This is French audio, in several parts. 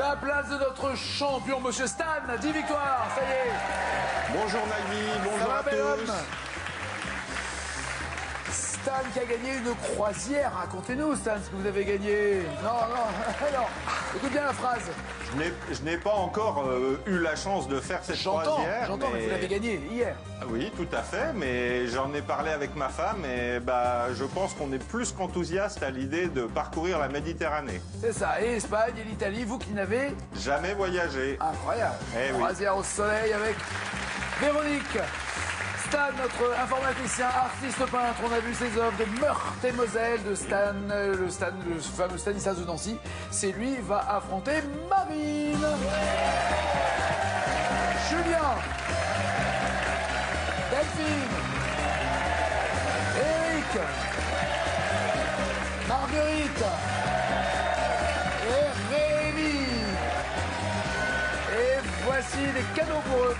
la place de notre champion, Monsieur Stan. 10 victoires, ça y est. Bonjour Nagui, bonjour Ça va, à bel homme? tous. Stan qui a gagné une croisière. Racontez-nous, Stan, ce que vous avez gagné. Non, non. Écoute bien la phrase. Je n'ai pas encore eu la chance de faire cette croisière. J'entends, mais vous l'avez gagné hier. Oui, tout à fait, mais j'en ai parlé avec ma femme et je pense qu'on est plus qu'enthousiaste à l'idée de parcourir la Méditerranée. C'est ça, et l'Espagne et l'Italie, vous qui n'avez Jamais voyagé. incroyable. Eh oui. Croisière au soleil avec Véronique. Stan, notre informaticien, artiste peintre, on a vu ses œuvres de Meurthe et Moselle, de Stan, le fameux Stanislas de Nancy. C'est lui qui va affronter Marine. Julien. Delphine. Eric. Marguerite. Et Rémi. Et voici les cadeaux pour eux.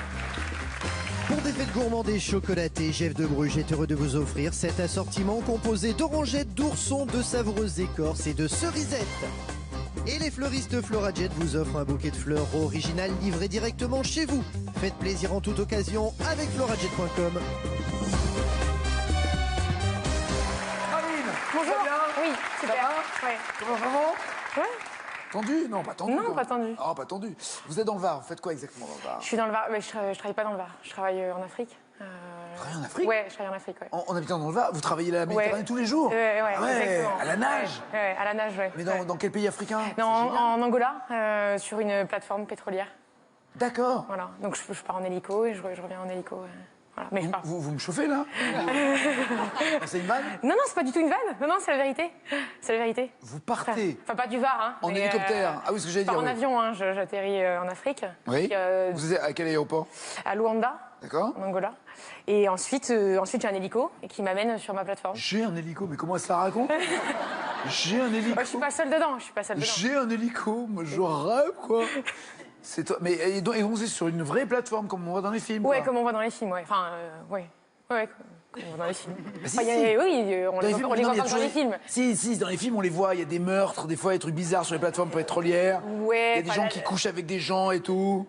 Pour des fêtes gourmandes et chocolatées, Jeff de Bruges est heureux de vous offrir cet assortiment composé d'orangettes, d'oursons, de savoureuses écorces et de cerisettes. Et les fleuristes Florajet vous offrent un bouquet de fleurs original livré directement chez vous. Faites plaisir en toute occasion avec florajet.com. Marine, Bonjour. ça va bien? Oui, Ça super. va? Ouais. Comment vraiment? Ouais. Tendu? Non, pas tendu. Non, quand pas même. tendu. Ah, pas tendu. Vous êtes dans le Var, vous faites quoi exactement dans le Var? Je suis dans le Var, mais je travaille pas dans le Var. Je travaille en Afrique. Vous travaillez en Afrique? Ouais, je travaille en Afrique, ouais. En habitant dans le Var, vous travaillez la Méditerranée Ouais. tous les jours? Ouais, Ah ouais, exactement. à la nage? Ouais, à la nage, ouais. Mais Ouais. dans quel pays africain? Non, C'est génial. en Angola, sur une plateforme pétrolière. D'accord. Voilà. Donc je pars en hélico et je reviens en hélico. Voilà. Mais je pars. Vous me chauffez là? C'est une vanne? Non, non, c'est pas du tout une vanne. Non, non, c'est la vérité. C'est la vérité. Vous partez Enfin, pas du Var, hein. en mais, hélicoptère? Ah oui, ce que j'allais je pars dire. en Oui. avion, hein. J'atterris en Afrique. Oui. Puis, Vous êtes à quel aéroport? à Luanda, D'accord. en Angola. Et ensuite j'ai un hélico qui m'amène sur ma plateforme. J'ai un hélico, mais comment elle se la raconte? J'ai un hélico. Je suis pas seule dedans, je suis pas seule dedans. J'ai un hélico, moi je rêve quoi. C'est toi. Mais et donc c'est sur une vraie plateforme comme on voit dans les films. Ouais, quoi. comme on voit dans les films, ouais. Enfin, ouais. Ouais, comme on voit dans les films. si, Enfin, si. oui, on Dans les les voit, films, on les non, voit il y a pas dans toujours les films. Si, dans les films, on les voit. Il y a des meurtres, des fois, des trucs bizarres sur les plateformes pétrolières. Ouais, Il y a des gens qui couchent avec des gens et tout.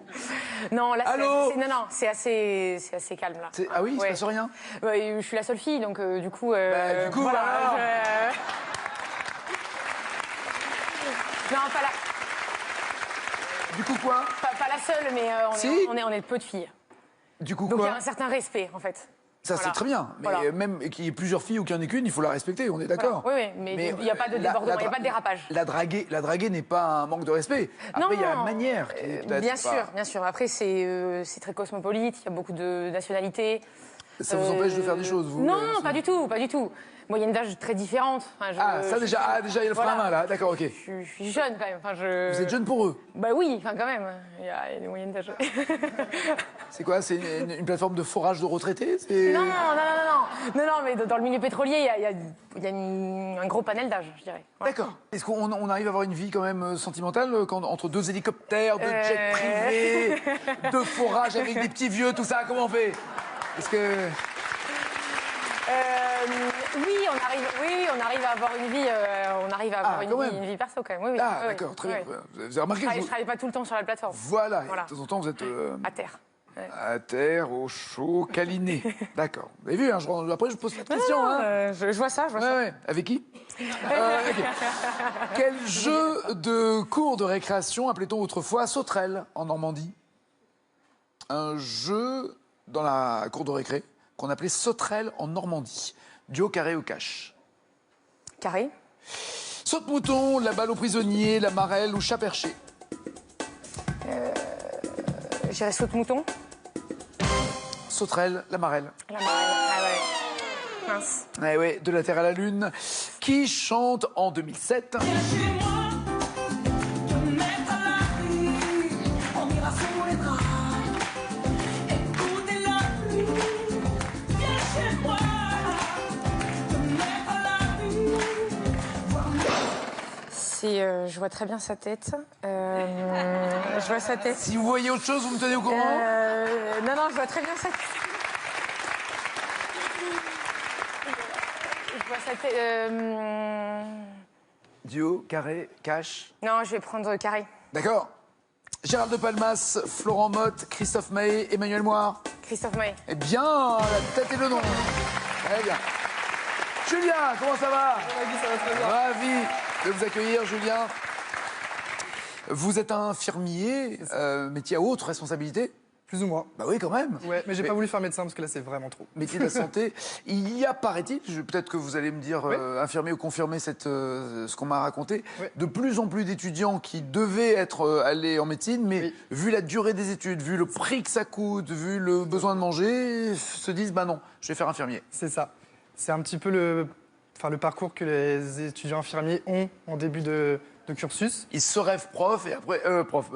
Non, là, Allô non, c'est assez calme, là. Ah oui, il se Ouais. passe rien. Ouais, je suis la seule fille, donc du coup... du coup, voilà. Non, pas Du coup quoi? pas la seule, mais Si. on est peu de filles. Du coup Donc il y a quoi? un certain respect, en fait. Ça Voilà. c'est très bien. Mais Voilà. même qu'il y ait plusieurs filles ou qu'il n'y en ait qu'une, il faut la respecter. On est d'accord. Voilà. Oui, mais il n'y a pas de débordement, il n'y a pas de dérapage. La draguer n'est pas un manque de respect. Après, il y a la manière qui est peut-être bien pas- sûr, bien sûr. Après, c'est très cosmopolite, il y a beaucoup de nationalités. Ça vous empêche de faire des choses, vous? Non, pas du tout, pas du tout. Moyenne d'âge très différente. Enfin, Ah, ça déjà, déjà il y a le frein à main là. D'accord, ok. Je suis jeune quand même. Enfin, Vous êtes jeune pour eux. Bah oui, enfin quand même. Il y a des moyennes d'âge. C'est quoi? C'est une plateforme de forage de retraités? C'est- Non, mais dans le milieu pétrolier, il y a un gros panel d'âge, je dirais. Voilà. D'accord. Est-ce qu'on arrive à avoir une vie quand même sentimentale entre deux hélicoptères, deux jets privés, deux forages avec des petits vieux, tout ça? Comment on fait? Est-ce que... Oui, on arrive à avoir une vie, quand même. une vie perso quand même. Oui, oui. Ah, oui, d'accord, très bien. oui. Vous avez remarqué que Je travaille pas tout le temps sur la plateforme. Voilà, Voilà. et de temps en temps, vous êtes À terre. Ouais. à terre, au chaud, câliné. D'accord. Vous avez vu, hein, après je pose cette question. Hein. Je vois ça, je vois ça. Ouais. Avec qui? Ok. Quel jeu de cours de récréation appelait-on autrefois sauterelle en Normandie? Un jeu dans la cour de récré qu'on appelait sauterelle en Normandie. Duo, carré ou cache? Carré. Saute-mouton, la balle au prisonnier, la marelle ou chat perché? J'irai saute-mouton. Sauterelle, la marelle. La marelle. Ah ouais. Mince. Eh ouais, de la Terre à la Lune. Qui chante en 2007? Je vois très bien sa tête. Je vois sa tête. Si vous voyez autre chose, vous me tenez au courant? Non, je vois très bien sa tête. Je vois sa tête. Duo, carré, cache. Non, je vais prendre carré. D'accord. Gérald de Palmas, Florent Mott, Christophe Maé, Emmanuel Moir. Christophe Maé. Eh bien, la tête et le nom. Très bien. Julien, comment ça va? Ravi de vous accueillir, Julien. Vous êtes un infirmier, métier à haute responsabilité. Plus ou moins. Bah oui, quand même. Ouais, mais j'ai pas voulu faire médecin parce que là, c'est vraiment trop. Métier de la santé. Il y a, paraît-il, peut-être que vous allez me dire, Oui. infirmer ou confirmer ce qu'on m'a raconté, Oui. de plus en plus d'étudiants qui devaient être allés en médecine, mais Oui. vu la durée des études, vu le prix que ça coûte, vu le besoin de manger, se disent, bah non, je vais faire infirmier. C'est ça. C'est un petit peu le parcours que les étudiants infirmiers ont en début de cursus. Ils se rêvent prof, et après,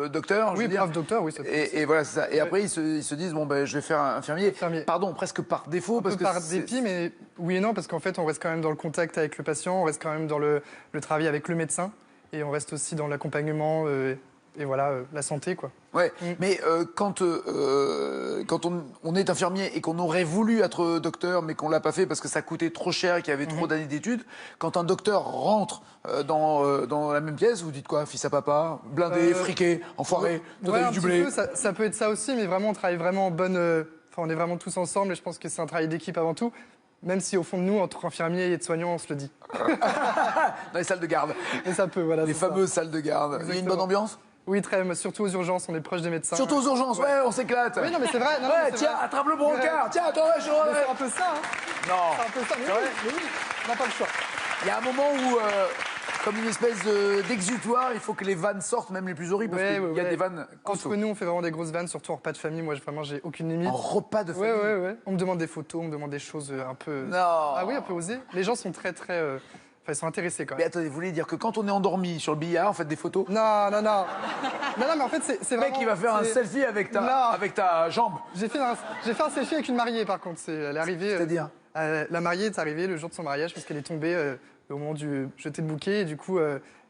docteur, je Oui, veux dire. prof, docteur, oui. Ça peut être Et voilà, c'est ça. Et après, ils se disent, bon, ben, je vais faire infirmier. Infirmier. Pardon, presque par défaut. un Parce peu que par dépit, mais oui et non, parce qu'en fait, on reste quand même dans le contact avec le patient, on reste quand même dans le travail avec le médecin, et on reste aussi dans l'accompagnement et voilà, la santé, quoi. Ouais, mais quand on est infirmier et qu'on aurait voulu être docteur, mais qu'on l'a pas fait parce que ça coûtait trop cher et qu'il y avait trop d'années d'études, quand un docteur rentre dans la même pièce, vous dites quoi? Fils à papa, blindé, friqué, enfoiré, toi Ouais, t'as un eu du petit blé. peu, ça peut être ça aussi, mais vraiment, on travaille vraiment en bonne... Enfin, on est vraiment tous ensemble, et je pense que c'est un travail d'équipe avant tout, même si au fond de nous, entre infirmiers et soignants, on se le dit. Dans les salles de garde, Et ça peut, voilà. les c'est ça. fameuses salles de garde. Il y a une bonne ambiance? Oui, très, mais surtout aux urgences, on est proche des médecins. Surtout aux urgences, ouais, on s'éclate. Oui, non, mais c'est vrai. Non, Ouais, mais c'est tiens, vrai. attrape le brancard. Tiens, attends, je Mais c'est un peu ça, hein. Non. C'est un peu ça. Mais oui, mais oui, on n'a pas le choix. Il y a un moment où, comme une espèce d'exutoire, il faut que les vannes sortent, même les plus horribles, parce Ouais, qu'il ouais, y a ouais. des vannes Entre costauds. nous, on fait vraiment des grosses vannes, surtout en repas de famille. Moi, vraiment, j'ai aucune limite. En repas de famille. Ouais. On me demande des photos, on me demande des choses un peu. Non. Ah oui, un peu osées. Les gens sont très. Enfin, ils sont intéressés quand Mais même. attendez, vous voulez dire que quand on est endormi sur le billard, on fait des photos? Non, mais en fait, c'est Le vraiment. mec, il va faire un c'est- selfie avec Non. ta jambe. J'ai fait un selfie avec une mariée, par contre. Elle est arrivée. C'est-à-dire? La mariée est arrivée le jour de son mariage parce qu'elle est tombée au moment du jeter de bouquet. Et du coup,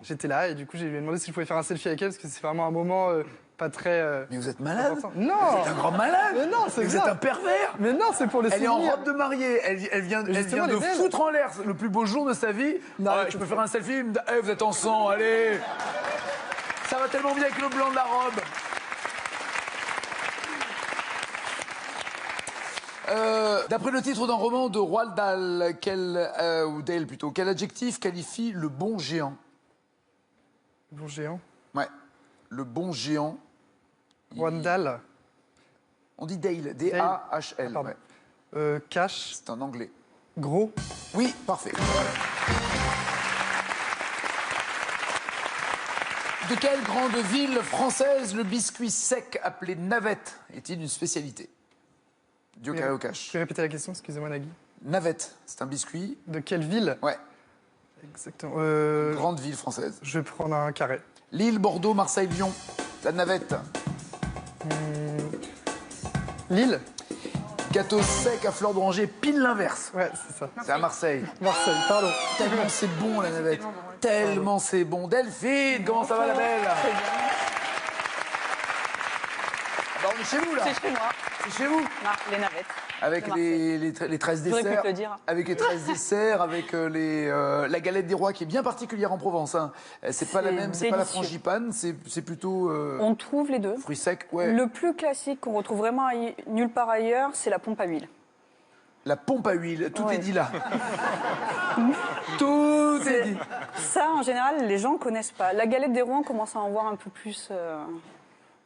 j'étais là. Et du coup, je lui ai demandé si je pouvais faire un selfie avec elle parce que c'est vraiment un moment pas très. Mais vous êtes malade? important. Non. Vous êtes un grand malade? Mais non, c'est Mais vous bien. êtes un pervers? Mais non, c'est pour les Elle est en souvenirs. robe de mariée, elle vient justement, de elle est belle. foutre en l'air le plus beau jour de sa vie. Non, Ah, mais je peux faire un selfie, il me dit, Eh, vous êtes en sang, allez. Ça va tellement bien avec le blanc de la robe. D'après le titre d'un roman de Roald Dahl, quel adjectif qualifie le bon géant? Bon géant. Ouais, le bon géant. Wandal. On dit Dale, D-A-H-L. Pardon. Ouais. Cash. C'est un anglais. Gros. Oui, parfait. De quelle grande ville française le biscuit sec appelé navette est-il une spécialité? Dioka au Tu cash. peux répéter la question, excusez-moi, Nagui. Navette, c'est un biscuit. De quelle ville? Ouais, Exactement. grande ville française. Je vais prendre un carré. Lille, Bordeaux, Marseille, Lyon. La navette. Lille? Gâteau sec à fleur d'oranger, pile l'inverse. Ouais, c'est ça. C'est à Marseille. Marseille, pardon. Tellement c'est bon la navette. Tellement c'est bon. Delphine, comment ça va la belle? Bah, on est chez vous là. C'est chez moi. C'est chez vous. Non, les navettes. Avec de Marseille. les 13 J'aurais pu desserts. te le dire. Avec les 13 desserts, avec la galette des rois qui est bien particulière en Provence. Hein. C'est pas la C'est même, c'est pas la délicieux. frangipane, c'est plutôt On trouve les deux. fruits secs. Ouais. Le plus classique qu'on retrouve vraiment nulle part ailleurs, c'est la pompe à huile. La pompe à huile, tout Ouais. est dit là. Tout est dit. Ça, en général, les gens connaissent pas. La galette des rois, on commence à en voir un peu plus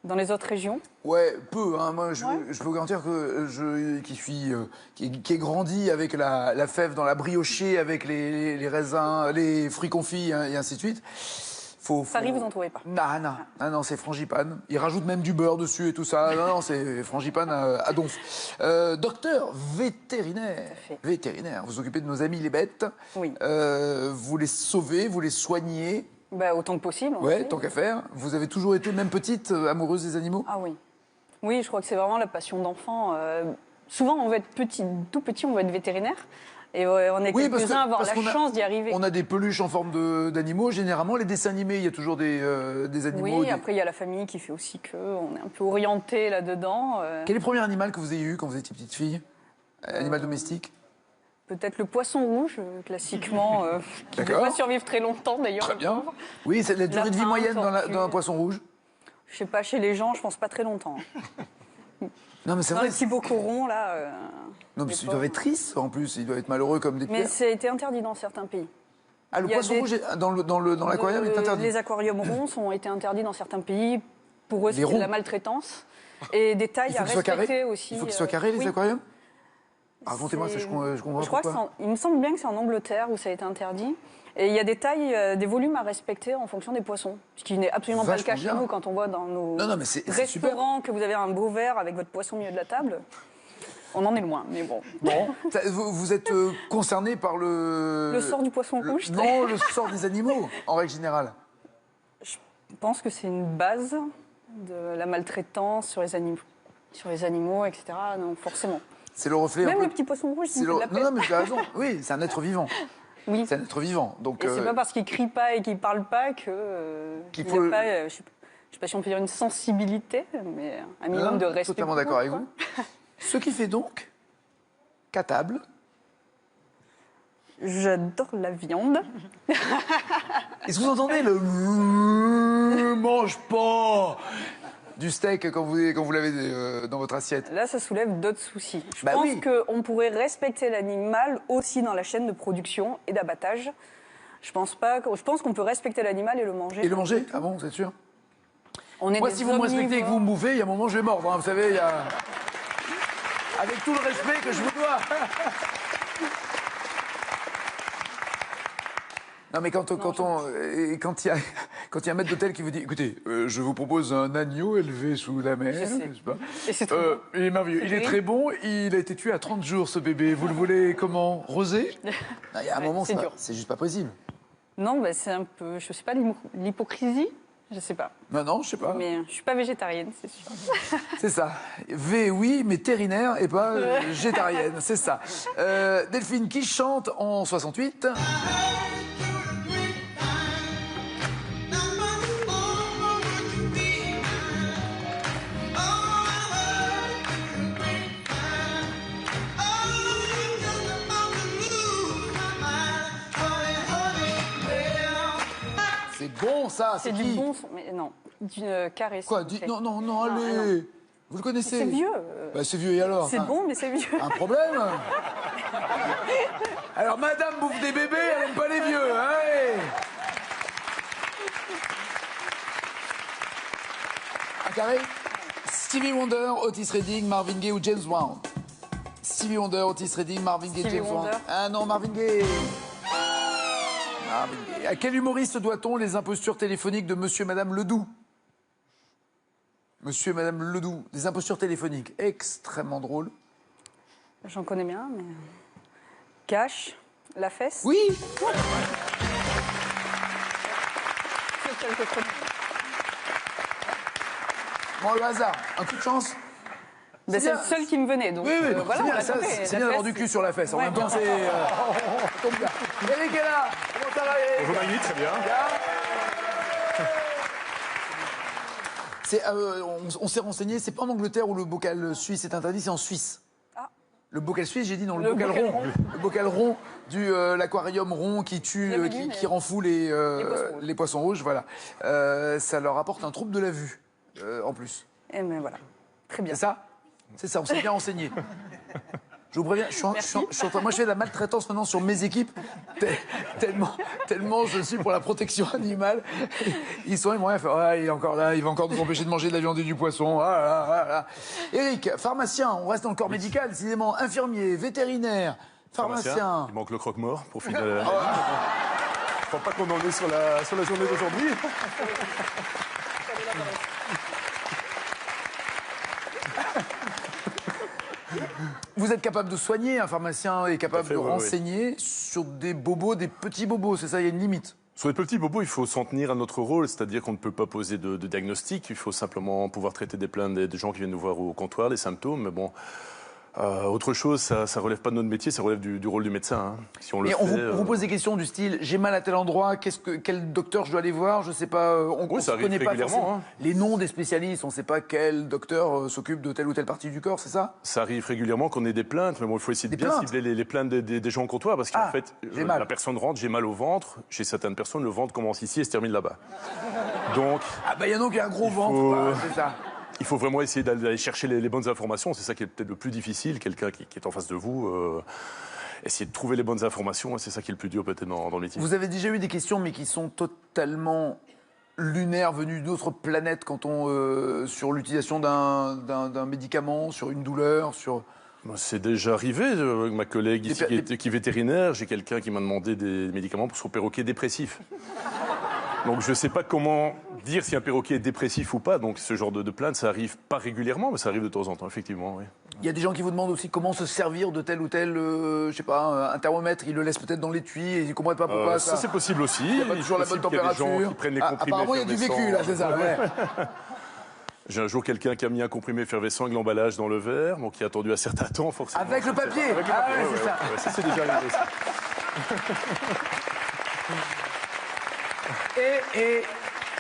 dans les autres régions. Ouais, peu. Hein. Moi, je Ouais. peux vous garantir que qui ai grandi avec la fève dans la briochée, avec les raisins, les fruits confits hein, et ainsi de suite. Paris, vous en trouvez pas. Non, c'est frangipane. Ils rajoutent même du beurre dessus et tout ça. Non, c'est frangipane à donf. Docteur vétérinaire. fait. Vétérinaire. Vous vous occupez de nos amis les bêtes. Oui. Vous les sauvez, vous les soignez. Bah, autant que possible. on Ouais, sait. tant qu'à faire. Vous avez toujours été, même petite, amoureuse des animaux? Ah oui. Oui, je crois que c'est vraiment la passion d'enfant. Souvent, on veut être petit, tout petit, on veut être vétérinaire. Et on est Oui, parce quelques-uns à avoir parce la qu'on a- chance d'y arriver. On a des peluches en forme d'animaux. Généralement, les dessins animés, il y a toujours des animaux. Oui, après, il y a la famille qui fait aussi qu'on est un peu orienté là-dedans. Quel est le premier animal que vous ayez eu quand vous étiez petite fille? Animal domestique? Peut-être le poisson rouge, classiquement, qui ne peut D'accord. pas survivre très longtemps d'ailleurs. Très le bien. pauvre. Oui, c'est la durée de vie Lapin, moyenne dans un tortue. poisson rouge? je sais pas, chez les gens, je pense pas très longtemps. Non, mais c'est Dans vrai. les petits bocaux ronds, là... Non, mais les ils doivent être tristes en plus. Ils doivent être malheureux comme des Mais pierres. ça a été interdit dans certains pays. Ah, le il y a poisson des- rouge dans l'aquarium est interdit. Les aquariums ronds ont été interdits dans certains pays. Pour eux, Les c'était de ronds. la maltraitance. Et des tailles Il faut à qu'ils soient respecter carrés. aussi. Il faut qu'ils soient carrés, les oui. aquariums. Racontez-moi, C'est- je comprends Je crois que pourquoi. il me semble bien que c'est en Angleterre où ça a été interdit. Et il y a des tailles, des volumes à respecter en fonction des poissons. Ce qui n'est absolument pas le cas Vachement chez bien. nous quand on voit dans nos Non, mais c'est super. restaurants que vous avez un beau verre avec votre poisson au milieu de la table. On en est loin, mais bon. Bon, vous êtes concerné par Le sort du poisson rouge, Non, le sort des animaux, en règle générale. je pense que c'est une base de la maltraitance sur les animaux, etc. Non, forcément. C'est le reflet. un Même peu- le petit poisson rouge, c'est il me fait de la non, peine. non, mais tu as raison. Oui, c'est un être vivant. Oui. C'est un être vivant. Donc, Et c'est pas parce qu'il crie pas et qu'il parle pas que Qu'il il faut- n'a pas, je sais pas si on peut dire une sensibilité, mais un minimum de respect. totalement pour d'accord eux, avec quoi. vous. Ce qui fait donc qu'à table, J'adore la viande. est-ce que vous entendez le mange pas du steak quand vous l'avez dans votre assiette? Là, ça soulève d'autres soucis. Je Bah pense oui. qu'on pourrait respecter l'animal aussi dans la chaîne de production et d'abattage. Je pense qu'on peut respecter l'animal et le manger. Et le manger? Ah bon, c'est sûr? On est Moi, des si vous me respectez et que vous me omnivores. bouffez, il y a un moment, je vais mordre. Hein. Vous savez, il y a... Avec tout le respect que je vous dois. Non, mais quand il y a un maître d'hôtel qui vous dit, écoutez, je vous propose un agneau élevé sous la mer, Je sais. n'est-ce pas Et c'est trop bon. Il est merveilleux. Il est très bon. Il a été tué à 30 jours, ce bébé. Vous le voulez comment? Rosé? Non, il y a un Ouais, moment, c'est dur. c'est juste pas possible. Non, bah, c'est un peu, je sais pas, l'hypocrisie. Je sais pas. Non, je sais pas. Mais je suis pas végétarienne, c'est sûr. C'est ça. V, oui, mais terrinaire et pas végétarienne. C'est ça. Delphine, qui chante en 68? C'est bon, ça. C'est qui du bon son, mais non, d'une caresse. Quoi s'il vous plaît. Non, allez. Vous le connaissez? C'est vieux. Bah, c'est vieux et alors? C'est Enfin, bon, mais c'est vieux. Un problème? Alors, madame bouffe des bébés, elle aime pas les vieux, hein? Allez. Un carré? Stevie Wonder, Otis Redding, Marvin Gaye ou James Brown? Stevie Wonder, Otis Redding, Marvin Gaye, Stevie James Brown. Wonder. Ah non, Marvin Gaye. Marvin Gaye. À quel humoriste doit-on les impostures téléphoniques de Monsieur et Madame Ledoux? Monsieur et Madame Ledoux, des impostures téléphoniques extrêmement drôles. J'en connais bien, mais. Cash, la fesse. Oui. C'est quelque chose. Bon, le hasard, un coup de chance. Ben, c'est bien. le seul qui me venait, donc Oui, voilà, c'est on bien, l'a ça, trouvé. c'est La bien d'avoir fesse, du cul sur la fesse. En Ouais. même temps, c'est. Tombe bien. Eric est là. Comment ça va, Eric? Bonjour Magny, très bien. On s'est renseigné, c'est pas en Angleterre où le bocal suisse est interdit, c'est en Suisse. Ah. Le bocal suisse, j'ai dit non, le Le bocal bocal rond. rond. Le bocal rond du l'aquarium rond qui tue, J'avais dit, qui mais- rend fou les poissons rouges, voilà. Ça leur apporte un trouble de la vue, en plus. Et ben voilà, très bien. C'est ça? C'est ça, on s'est bien renseigné. Je vous préviens, moi je fais de la maltraitance maintenant sur mes équipes, tellement je suis pour la protection animale. Ils m'ont rien fait. Ouais, il est encore là, il va encore nous empêcher de manger de la viande et du poisson. Ah, là, là, là. Eric, pharmacien, on reste dans le corps médical, décidément, infirmier, vétérinaire, pharmacien. Il manque le croque-mort pour finir la... Je crois pas qu'on en est sur la journée d'aujourd'hui. Vous êtes capable de soigner, un pharmacien est capable Tout à fait, de oui, renseigner sur des bobos, des petits bobos, c'est ça, il y a une limite. Sur les petits bobos, il faut s'en tenir à notre rôle, c'est-à-dire qu'on ne peut pas poser de diagnostic, il faut simplement pouvoir traiter des plaintes des gens qui viennent nous voir au comptoir, les symptômes, mais bon... Autre chose, ça relève pas de notre métier, ça relève du rôle du médecin. Hein. Si on le Et fait, on vous pose des questions du style j'ai mal à tel endroit, quel docteur je dois aller voir, je sais pas. On ça ne arrive connaît pas régulièrement, forcément hein. les noms des spécialistes, on ne sait pas quel docteur s'occupe de telle ou telle partie du corps, c'est ça? Ça arrive régulièrement qu'on ait des plaintes, mais bon, il faut essayer de Des bien plaintes cibler les plaintes des gens au comptoir, parce qu'en Ah, fait, j'ai mal. la personne rentre, j'ai mal au ventre. Chez certaines personnes, le ventre commence ici et se termine là-bas. Donc, Ah bah il y a donc un gros Il ventre, faut- quoi, c'est ça. il faut vraiment essayer d'aller chercher les bonnes informations. C'est ça qui est peut-être le plus difficile. Quelqu'un qui est en face de vous, essayer de trouver les bonnes informations, c'est ça qui est le plus dur peut-être dans le métier. Vous avez déjà eu des questions, mais qui sont totalement lunaires, venues d'autres planètes, sur l'utilisation d'un médicament, sur une douleur, sur... C'est déjà arrivé, avec ma collègue ici qui est vétérinaire, j'ai quelqu'un qui m'a demandé des médicaments pour son perroquet dépressif. Donc je ne sais pas comment dire si un perroquet est dépressif ou pas, donc ce genre de plainte, ça arrive pas régulièrement, mais ça arrive de temps en temps, effectivement, oui. Il y a des gens qui vous demandent aussi comment se servir de tel ou tel, je sais pas, un thermomètre, ils le laissent peut-être dans l'étui et ils ne comprennent pas pourquoi Ça c'est possible aussi. Il Il n'y a pas toujours la bonne température. Il y a des gens qui prennent les comprimés Apparemment, il y a du vécu, là, c'est ça. Ouais. J'ai un jour quelqu'un qui a mis un comprimé effervescent avec l'emballage dans le verre, donc qui a attendu un certain temps, forcément. Avec le papier. Avec le Ah papier, ouais, c'est ça. ouais, ça c'est déjà arrivé. Ça.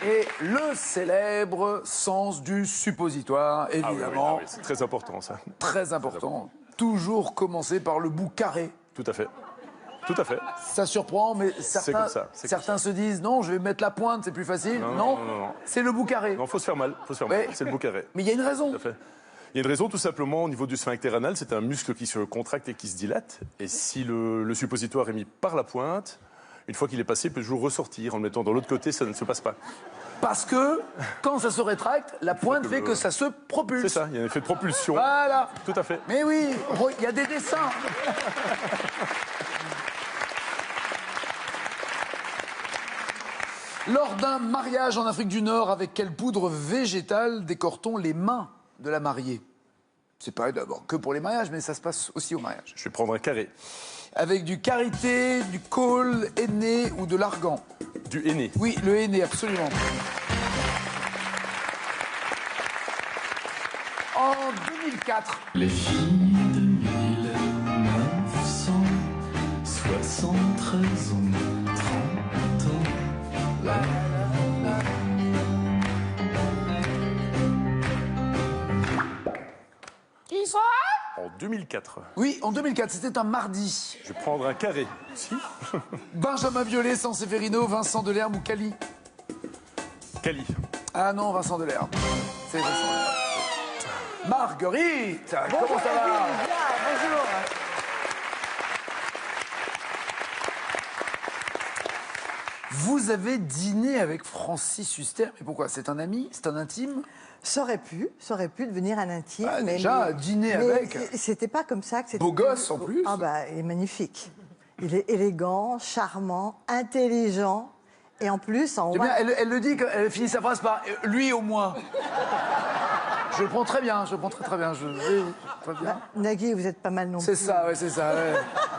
Et le célèbre sens du suppositoire, Ah oui, évidemment, oui, c'est très important ça. très important. Toujours commencer par le bout carré. Tout à fait. Tout à fait. Ça surprend, mais comme certains, ça, c'est certains se disent non, je vais mettre la pointe, c'est plus facile. Non, Non, non, non, non. c'est le bout carré. Non, faut se faire mal. Ouais. C'est le beau carré. Mais il y a une raison. Tout à fait. Il y a une raison tout simplement au niveau du sphincter anal, c'est un muscle qui se contracte et qui se dilate. Et si le suppositoire est mis par la pointe, une fois qu'il est passé, il peut toujours ressortir. En le mettant de l'autre côté, ça ne se passe pas. Parce que quand ça se rétracte, la pointe fait que ça se propulse. C'est ça, il y a un effet de propulsion. Voilà. Tout à fait. Mais oui, il y a des dessins. Lors d'un mariage en Afrique du Nord, avec quelle poudre végétale décore-t-on les mains de la mariée? C'est pareil d'abord que pour les mariages, mais ça se passe aussi au mariage. Je vais prendre un carré. Avec du karité, du col, henné ou de l'argan? Du henné. Oui, le henné, absolument. En 2004, Les filles de 1973 ont 30 ans. La, la, la. En 2004. oui, en 2004, c'était un mardi. Je vais prendre un carré. Si. Benjamin Biolay, Sanseverino, Vincent Delerme ou Cali? Cali. Ah non, Vincent Delerme. C'est Vincent Delerme. Marguerite, comment ça va? Bonjour. Vous avez dîné avec Francis Huster, mais pourquoi? C'est un ami? C'est un intime? Ça aurait pu devenir un intime. Ah, déjà, dîner avec. C'était pas comme ça que c'était. Beau gosse, en plus. Ah bah, il est magnifique. Il est élégant, charmant, intelligent. Et en plus, en C'est bien, elle le dit, elle finit sa phrase par « lui au moins ». Je le prends très bien, je le prends très bien. Très bien. Nagui, vous êtes pas mal non plus. C'est ça, ouais, c'est ça. Ouais.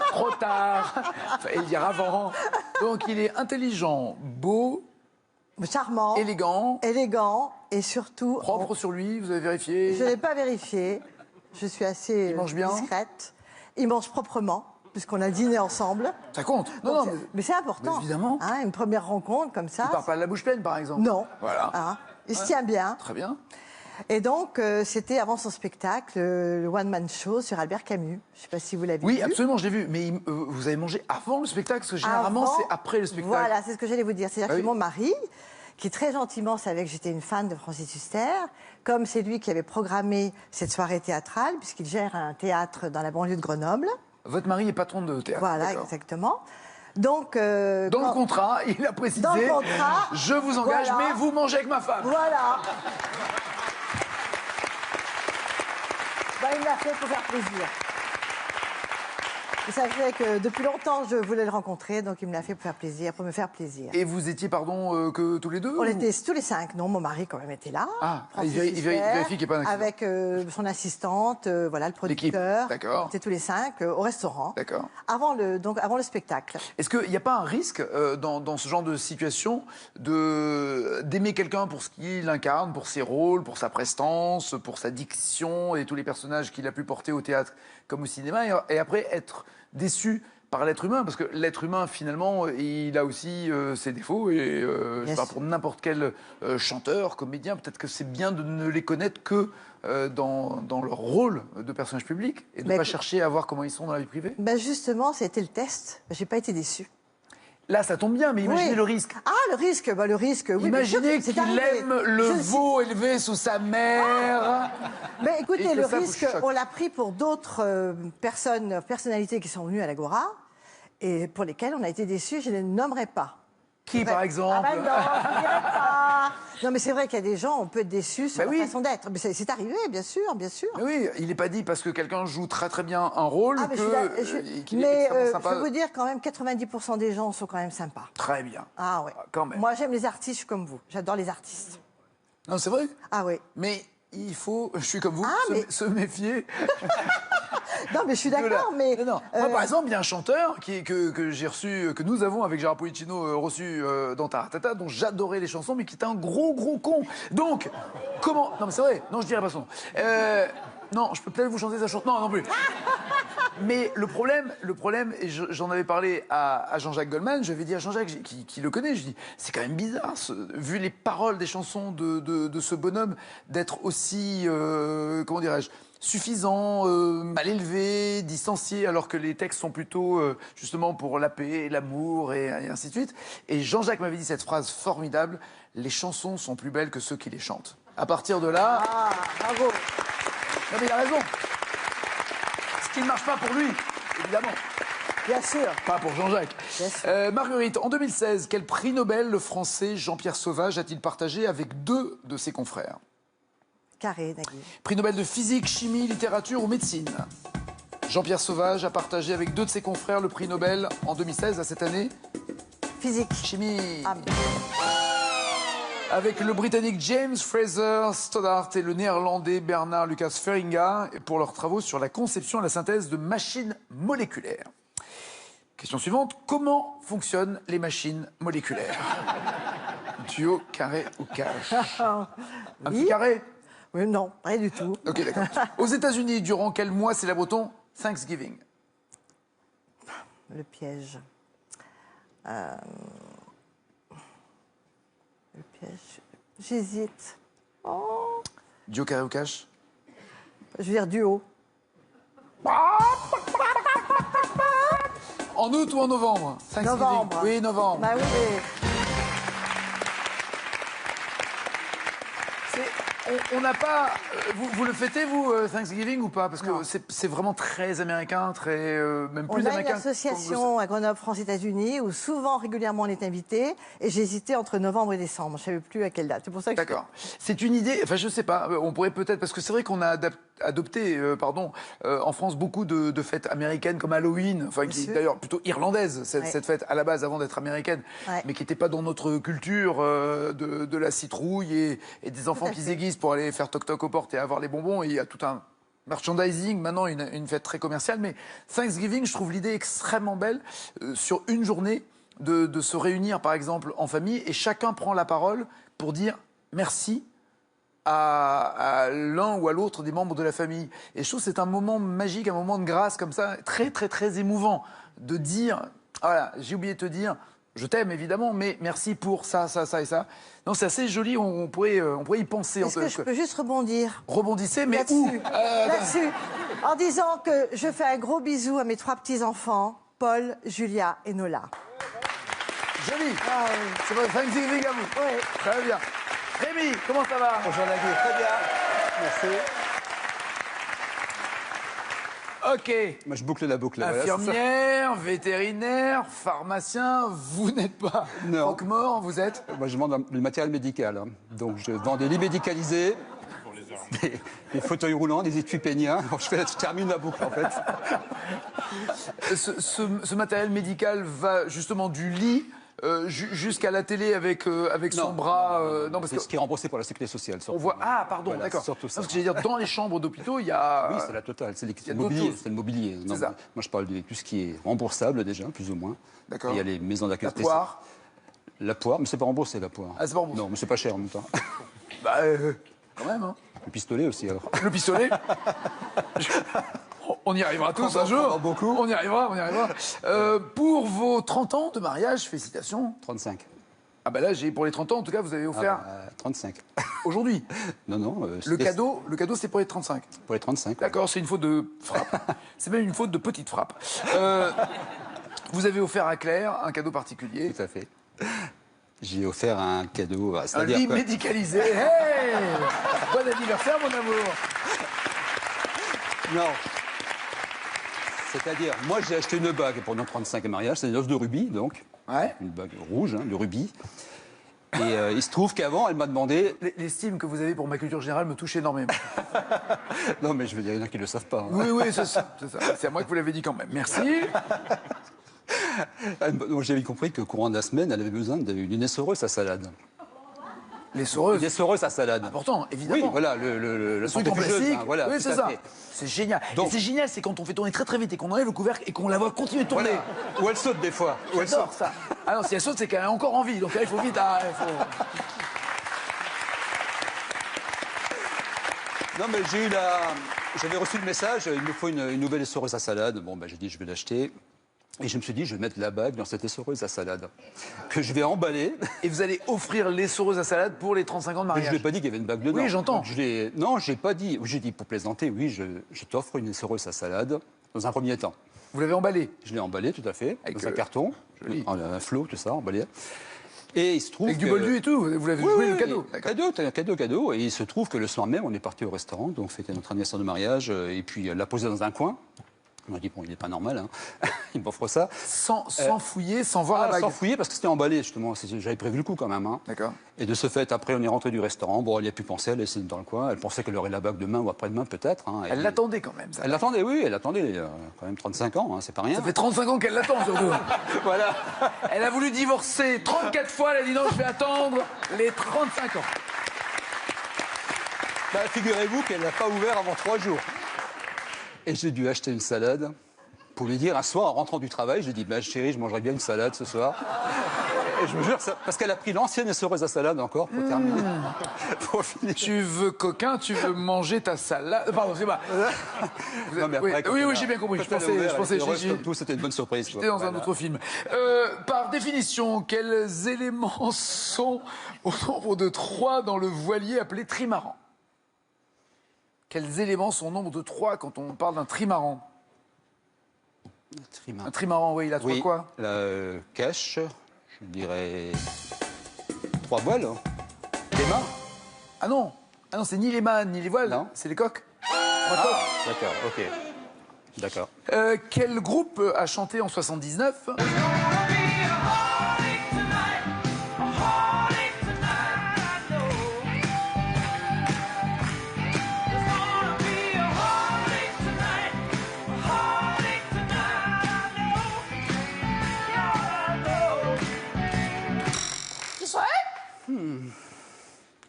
Trop tard. Fallait le dire avant. Donc il est intelligent, beau, Charmant, élégant, et surtout... propre sur lui, vous avez vérifié? Je ne l'ai pas vérifié. Je suis assez Il mange bien discrète. Il mange proprement, puisqu'on a dîné ensemble. Ça compte. Non, Donc, non, mais c'est important. mais évidemment. Hein, une première rencontre comme ça. il part pas de la bouche pleine, par exemple. Non. Voilà. Hein, il se tient bien. Très bien. Et donc, c'était avant son spectacle, le One Man Show sur Albert Camus. Je ne sais pas si vous l'avez vu. Oui, absolument, je l'ai vu. Mais vous avez mangé avant le spectacle? Parce que généralement, Avant, c'est après le spectacle. Voilà, c'est ce que j'allais vous dire. C'est-à-dire Ah que oui. mon mari, qui très gentiment savait que j'étais une fan de Francis Huster, comme c'est lui qui avait programmé cette soirée théâtrale, puisqu'il gère un théâtre dans la banlieue de Grenoble. Votre mari est patron de théâtre. Voilà, d'accord. exactement. Donc, Dans le contrat, il a précisé. Dans le contrat, je vous engage, voilà. mais vous mangez avec ma femme. Voilà. Bah, il l'a fait pour faire plaisir. Ça fait que depuis longtemps, je voulais le rencontrer, donc il me l'a fait pour me faire plaisir. Et vous étiez, pardon, que tous les deux On était tous les 5. Non, mon mari, quand même, était là. Ah, Francis il vérifie qu'il n'y ait pas d'accident. Avec son assistante, voilà, le producteur. D'accord. On était tous les 5 au restaurant. D'accord. Avant le spectacle. Est-ce qu'il n'y a pas un risque dans ce genre de situation d'aimer quelqu'un pour ce qu'il incarne, pour ses rôles, pour sa prestance, pour sa diction et tous les personnages qu'il a pu porter au théâtre comme au cinéma, et après être déçu par l'être humain, parce que l'être humain, finalement, il a aussi ses défauts, et je sais pas, pour n'importe quel chanteur, comédien, peut-être que c'est bien de ne les connaître que dans leur rôle de personnage public, et de ne pas chercher à voir comment ils sont dans la vie privée. Ben justement, c'était le test. J'ai pas été déçue. Là, ça tombe bien, mais imaginez le risque. Ah, le risque, oui. Imaginez qu'il aime le veau élevé sous sa mère. Mais écoutez, le risque, on l'a pris pour d'autres personnalités qui sont venues à l'Agora et pour lesquelles on a été déçus, je ne les nommerai pas. Qui, par exemple? Ah ben non, je ne dirai pas. Non, mais c'est vrai qu'il y a des gens, on peut être déçus sur leur façon d'être. Mais c'est arrivé, bien sûr, bien sûr. Mais oui, il n'est pas dit parce que quelqu'un joue très très bien un rôle mais qu'il est extrêmement sympa. Je peux vous dire quand même, 90% des gens sont quand même sympas. Très bien. Ah oui. Quand même. Moi, j'aime les artistes, je suis comme vous. J'adore les artistes. Non, c'est vrai. Ah oui. Mais il faut, je suis comme vous, se méfier. Non, mais je suis d'accord, mais... Non. Moi, par exemple, il y a un chanteur que j'ai reçu, que nous avons avec Gérard Policino reçu dans Taratata, dont j'adorais les chansons, mais qui était un gros con. Donc, comment... Non, mais c'est vrai. Non, je dirais pas son nom. Non, je peux peut-être vous chanter sa chanson. Non plus. Mais le problème, et j'en avais parlé à Jean-Jacques Goldman, j'avais dit à Jean-Jacques, qui le connaît, je dis, c'est quand même bizarre, vu les paroles des chansons de ce bonhomme, d'être aussi, comment dirais-je, suffisant, mal élevé, distancié, alors que les textes sont plutôt justement pour la paix, l'amour et ainsi de suite. Et Jean-Jacques m'avait dit cette phrase formidable, les chansons sont plus belles que ceux qui les chantent. À partir de là... Ah, bravo. Non mais il a raison. Ce qui ne marche pas pour lui, évidemment. Bien sûr. Pas pour Jean-Jacques. Marguerite, en 2016, quel prix Nobel le français Jean-Pierre Sauvage a-t-il partagé avec 2 de ses confrères? Carré, Nagui. Prix Nobel de physique, chimie, littérature ou médecine. Jean-Pierre Sauvage a partagé avec 2 de ses confrères le prix Nobel en 2016, à cette année. Physique. Chimie. Ah, avec le Britannique James Fraser Stoddart et le Néerlandais Bernard Lucas Feringa pour leurs travaux sur la conception et la synthèse de machines moléculaires. Question suivante, comment fonctionnent les machines moléculaires? Duo, carré ou cash? Un petit carré? Oui, non, rien du tout. Ok, d'accord. Aux États-Unis, durant quel mois célèbre-t-on Thanksgiving? Le piège. Le piège. J'hésite. Oh. Duo, carré ou cash? Je veux dire duo. En août ou en novembre? Novembre. Oui, novembre. Bah oui, mais... On n'a pas... Vous le fêtez, vous, Thanksgiving, ou pas? Parce que c'est vraiment très américain, très... même plus américain. On a une association à Grenoble, France-États-Unis, où souvent, régulièrement, on est invité. Et j'hésitais entre novembre et décembre. Je ne savais plus à quelle date. C'est pour ça que... D'accord. C'est une idée... Enfin, je ne sais pas. On pourrait peut-être... Parce que c'est vrai qu'on a adopté, en France, beaucoup de fêtes américaines comme Halloween, enfin, qui est d'ailleurs plutôt irlandaise, cette fête, à la base, avant d'être américaine, mais qui n'était pas dans notre culture de la citrouille et des enfants qui se déguisent pour aller faire toc-toc aux portes et avoir les bonbons. Et il y a tout un merchandising, maintenant une fête très commerciale. Mais Thanksgiving, je trouve l'idée extrêmement belle, sur une journée, de se réunir, par exemple, en famille, et chacun prend la parole pour dire merci à l'un ou à l'autre des membres de la famille. Et je trouve que c'est un moment magique, un moment de grâce comme ça, très, très, très émouvant, de dire, voilà, j'ai oublié de te dire, je t'aime évidemment, mais merci pour ça, ça, ça et ça. Non, c'est assez joli, on pourrait y penser. Est-ce que je peux juste rebondir? Rebondissez, mais où? Là-dessus, en disant que je fais un gros bisou à mes 3 petits-enfants, Paul, Julia et Nola. Joli. Ah, oui. C'est votre Thanksgiving à vous. Oui. Très bien. Rémi, comment ça va? Bonjour Nagui. Très bien. Merci. Ok. Moi, je boucle la boucle. Infirmière, vétérinaire, pharmacien, vous n'êtes pas croque-mort, vous êtes? Moi, je vends du matériel médical. Hein. Donc, je vends des lits médicalisés, des fauteuils roulants, des étuis péniens. Je termine la boucle, en fait. ce matériel médical va justement du lit jusqu'à la télé avec son bras. Non, parce que ce qui est remboursé par la sécurité sociale. On voit. Ah, pardon, voilà, d'accord. surtout ça. Parce que j'allais dire, dans les chambres d'hôpitaux, il y a. Oui, c'est la totale. C'est il y a le mobilier. d'autres C'est le mobilier. Non, ça. moi, je parle de tout ce qui est remboursable déjà, plus ou moins. D'accord. Il y a les maisons d'accueil. La poire. La poire, mais c'est pas remboursé, la poire. Ah, c'est pas remboursé. Non, mais c'est pas cher en même temps. Bah, quand même, hein. Le pistolet aussi, alors. Le pistolet. On y arrivera tous un jour. Beaucoup. On y arrivera, on y arrivera. Pour vos 30 ans de mariage, félicitations. 35. Ah bah là, pour les 30 ans, en tout cas, vous avez offert 35. aujourd'hui. Non. Le cadeau, c'est pour les 35. Pour les 35. D'accord, c'est une faute de frappe. C'est même une faute de petite frappe. Vous avez offert à Claire un cadeau particulier. Tout à fait. J'ai offert un cadeau. Un lit médicalisé. Hey, bon anniversaire, mon amour. Non. C'est-à-dire, moi j'ai acheté une bague pour notre 35e mariage, c'est une os de rubis, donc. Ouais. Une bague rouge, de rubis. Et il se trouve qu'avant, elle m'a demandé... L'estime que vous avez pour ma culture générale me touche énormément. Non, mais je veux dire, il y en a qui ne le savent pas. Hein. Oui, c'est ça. C'est à moi que vous l'avez dit quand même. Merci. Donc j'avais compris qu'au courant de la semaine, elle avait besoin d'une essoreuse à salade. L'essoreuse. Une essoreuse à salade. Important, évidemment. Oui, voilà, le truc en plastique. Voilà, oui, c'est ça. C'est génial. Donc, et c'est génial, c'est quand on fait tourner très très vite et qu'on enlève le couvercle et qu'on la voit continuer de tourner. Voilà. Ou elle saute des fois. Ou elle saute. Ça. Ah non, si elle saute, c'est qu'elle est encore en vie. Donc là, il faut vite. Non, mais j'avais reçu le message, il me faut une nouvelle essoreuse à salade. Bon, j'ai dit, je vais l'acheter. Et je me suis dit, je vais mettre la bague dans cette essoreuse à salade, que je vais emballer. Et vous allez offrir l'essoreuse à salade pour les 35 ans de mariage. Mais je ne lui ai pas dit qu'il y avait une bague dedans. Oui, j'entends. Non, je n'ai pas dit. J'ai dit, pour plaisanter, oui, je t'offre une essoreuse à salade, dans un premier temps. Vous l'avez emballé? Je l'ai emballé, tout à fait, avec dans un carton, un flot, tout ça, emballé. Et il se trouve avec du boldu et tout, vous l'avez joué le cadeau. Cadeau. Et il se trouve que le soir même, on est parti au restaurant, donc c'était notre anniversaire de mariage, et puis elle l'a posé dans un coin. On m'a dit, bon, il n'est pas normal, hein. Il m'offre ça. Sans fouiller, sans voir la bague. Sans fouiller, parce que c'était emballé, justement. J'avais prévu le coup, quand même. Hein. D'accord. Et de ce fait, après, on est rentré du restaurant. Bon, elle n'y a plus pensé, elle est dans le coin. Elle pensait qu'elle aurait la bague demain ou après-demain, peut-être. Hein. Elle l'attendait quand même, ça. Elle l'attendait, oui, elle attendait. Quand même 35 ans, hein, c'est pas rien. Ça fait 35 ans qu'elle l'attend, surtout. Voilà. Elle a voulu divorcer 34 fois, elle a dit non, je vais attendre les 35 ans. Figurez-vous qu'elle n'a pas ouvert avant 3 jours. Et j'ai dû acheter une salade. Pour lui dire, un soir, en rentrant du travail, j'ai dit, chérie, je mangerais bien une salade ce soir. Et je me jure, parce qu'elle a pris l'ancienne essoreuse à salade encore, pour terminer. Pour finir. Tu veux coquin, tu veux manger ta salade. Pardon, c'est pas. Oui, j'ai bien compris. Je pensais comme tout, c'était une bonne surprise. J'étais dans un autre film. Par définition, quels éléments sont au nombre de 3 dans le voilier appelé trimaran? Quels éléments sont au nombre de 3 quand on parle d'un trimaran? Un trimaran, oui, il a 3 quoi? La cache, je dirais 3 voiles. Les mâts? Ah non, c'est ni les mâts ni les voiles, c'est les coques. 3 coques. D'accord, ok. D'accord. Quel groupe a chanté en 79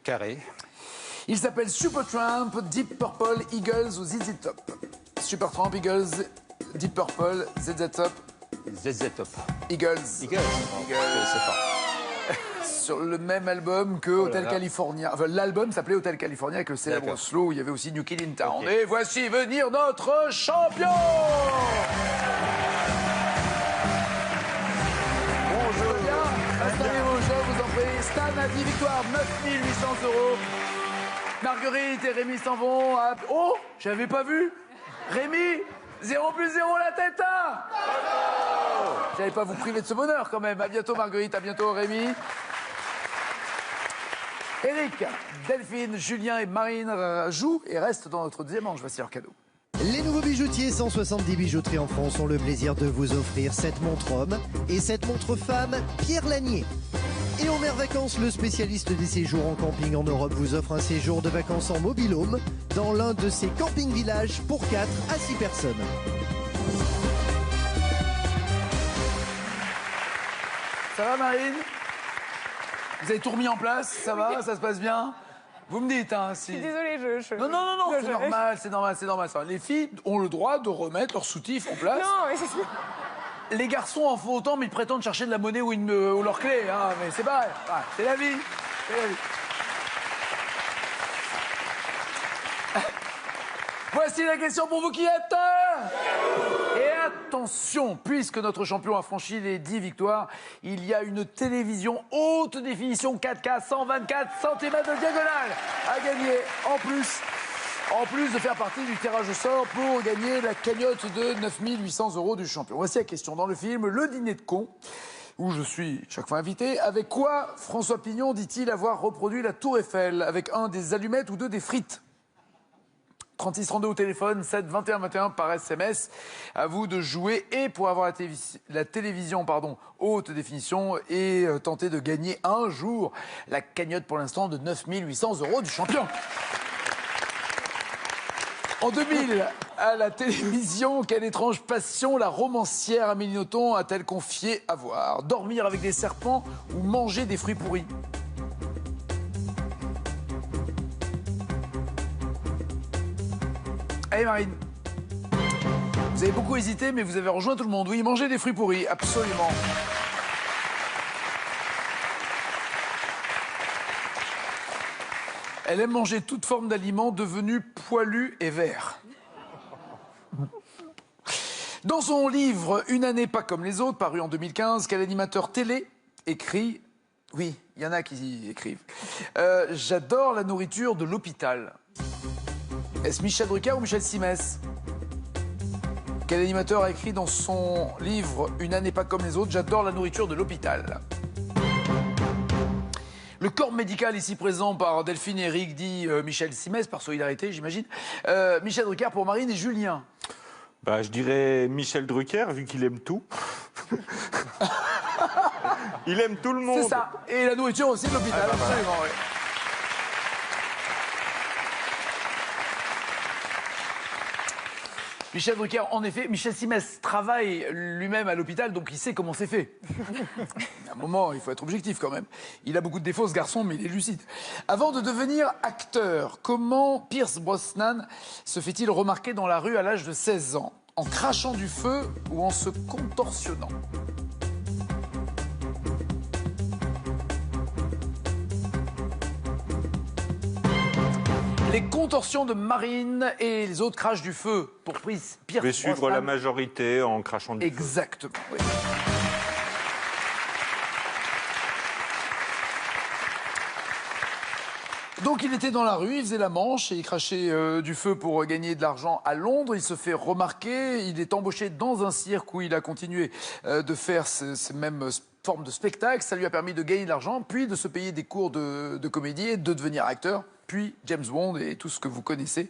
Carré. Il s'appelle Supertramp, Deep Purple, Eagles ou ZZ Top. Supertramp, Eagles, Deep Purple, ZZ Top. ZZ Top. Eagles. Eagles. Je sais pas. Sur le même album que Hotel California. Enfin, l'album s'appelait Hotel California avec le célèbre slow où il y avait aussi New Kid in Town. Et voici venir notre champion. Bonjour. Bien, installez-vous, je vous en prie. Stan a 10 victoires, 9 800 €. Marguerite et Rémi s'en vont. Oh, j'avais pas vu. Rémi, 0 plus 0 la tête. J'allais pas vous priver de ce bonheur quand même. À bientôt Marguerite, à bientôt Rémi. Eric, Delphine, Julien et Marine jouent et restent dans notre deuxième manche. Voici leur cadeau. Les nouveaux bijoutiers 170 bijouteries en France ont le plaisir de vous offrir 7 montres hommes et 7 montres femmes Pierre Lanier. Et en Mer Vacances, le spécialiste des séjours en camping en Europe vous offre un séjour de vacances en mobil-home dans l'un de ses camping-villages pour 4 à 6 personnes. Ça va, Marine? Vous avez tout remis en place? Ça va? Ça se passe bien? Vous me dites, hein, si... Je suis désolée, Non, c'est normal, c'est normal. Ça. Les filles ont le droit de remettre leur soutif en place. Non, mais c'est... Les garçons en font autant, mais ils prétendent chercher de la monnaie ou leur clé. Hein, mais c'est pareil. Ouais, c'est la vie. C'est la vie. Voici la question pour vous qui êtes. Et attention, puisque notre champion a franchi les 10 victoires, il y a une télévision haute définition 4K 124 cm de diagonale à gagner en plus de faire partie du tirage au sort pour gagner la cagnotte de 9 800 € du champion. Voici la question dans le film Le Dîner de cons, où je suis chaque fois invité. Avec quoi François Pignon dit-il avoir reproduit la Tour Eiffel? Avec un des allumettes ou deux des frites? 36 32 au téléphone, 7 21 21 par SMS. À vous de jouer et pour avoir la télévision haute définition et tenter de gagner un jour la cagnotte pour l'instant de 9 800 € du champion. En 2000, à la télévision, quelle étrange passion la romancière Amélie Nothomb a-t-elle confié avoir? Dormir avec des serpents ou manger des fruits pourris? Allez Marine, vous avez beaucoup hésité, mais vous avez rejoint tout le monde. Oui, manger des fruits pourris, absolument. Elle aime manger toute forme d'aliments devenus poilus et verts. Dans son livre Une année pas comme les autres, paru en 2015, quel animateur télé écrit... Oui, il y en a qui écrivent. J'adore la nourriture de l'hôpital. Est-ce Michel Drucker ou Michel Simès? Quel animateur a écrit dans son livre Une année pas comme les autres, j'adore la nourriture de l'hôpital? Le corps médical ici présent par Delphine et Eric dit Michel Simès, par solidarité j'imagine. Michel Drucker pour Marine et Julien. Bah, je dirais Michel Drucker, vu qu'il aime tout. Il aime tout le monde. C'est ça. Et la nourriture aussi de l'hôpital, absolument, oui. Michel Drucker, en effet, Michel Simès travaille lui-même à l'hôpital, donc il sait comment c'est fait. À un moment, il faut être objectif quand même. Il a beaucoup de défauts, ce garçon, mais il est lucide. Avant de devenir acteur, comment Pierce Brosnan se fait-il remarquer dans la rue à l'âge de 16 ans? En crachant du feu ou en se contorsionnant? Les contorsions de Marine et les autres crachent du feu pour Pierce Brosnan. Je vais suivre la majorité en crachant du feu. Exactement, oui. Donc il était dans la rue, il faisait la manche et il crachait du feu pour gagner de l'argent à Londres. Il se fait remarquer, il est embauché dans un cirque où il a continué de faire ces mêmes formes de spectacles. Ça lui a permis de gagner de l'argent, puis de se payer des cours de comédie et de devenir acteur. Puis James Bond et tout ce que vous connaissez